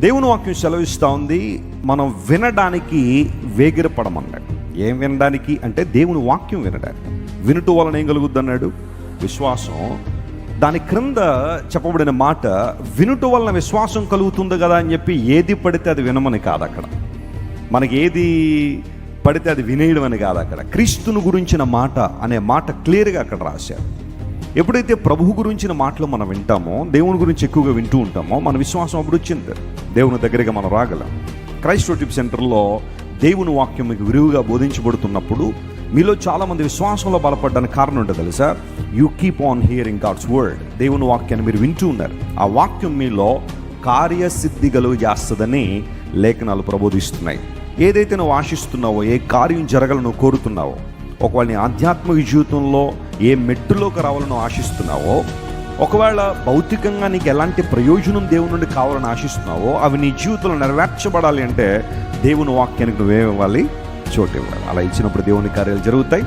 దేవుని వాక్యం సెలవిస్తూ ఉంది, మనం వినడానికి వేగిరపడమన్నాడు. ఏం వినడానికి అంటే దేవుని వాక్యం వినడానికి. వినుట వలన ఏం కలుగుద్ది అన్నాడు? విశ్వాసం. దాని క్రింద చెప్పబడిన మాట, వినుట వలన విశ్వాసం కలుగుతుంది కదా అని చెప్పి ఏది పడితే అది వినమని కాదు. అక్కడ మనకి ఏది పడితే అది వినేయడం అని కాదు. అక్కడ క్రీస్తుని గురించిన మాట అనే మాట క్లియర్గా అక్కడ రాశారు. ఎప్పుడైతే ప్రభువు గురించిన మాటలు మనం వింటామో, దేవుని గురించి ఎక్కువగా వింటూ ఉంటామో, మన విశ్వాసం అప్పుడు వచ్చింది, దేవుని దగ్గరగా మనం రాగలం. క్రైస్ట్ వర్షిప్ సెంటర్లో దేవుని వాక్యం మీకు విరివిగా బోధించబడుతున్నప్పుడు మీలో చాలామంది విశ్వాసంలో బలపడడానికి కారణం ఉంటుంది తెలుసా? You keep on hearing God's word. దేవుని వాక్యాన్ని మీరు వింటూ ఉన్నారు. ఆ వాక్యం మీలో కార్యసిద్ధి కలుగు చేస్తుందని లేఖనాలు ప్రబోధిస్తున్నాయి. ఏదైతే నువ్వు ఆశిస్తున్నావో, ఏ కార్యం జరగాలని నువ్వు కోరుతున్నావో, ఒకవేళ నీ ఆధ్యాత్మిక జీవితంలో ఏ మెట్టులోకి రావాలని ఆశిస్తున్నావో, ఒకవేళ భౌతికంగా నీకు ఎలాంటి ప్రయోజనం దేవుని నుండి కావాలని ఆశిస్తున్నావో, అవి నీ జీవితంలో నెరవేర్చబడాలి అంటే దేవుని వాక్యానికి నువ్వేమివ్వాలి? చోటు ఇవ్వాలి. అలా ఇచ్చినప్పుడు దేవుని కార్యాలు జరుగుతాయి.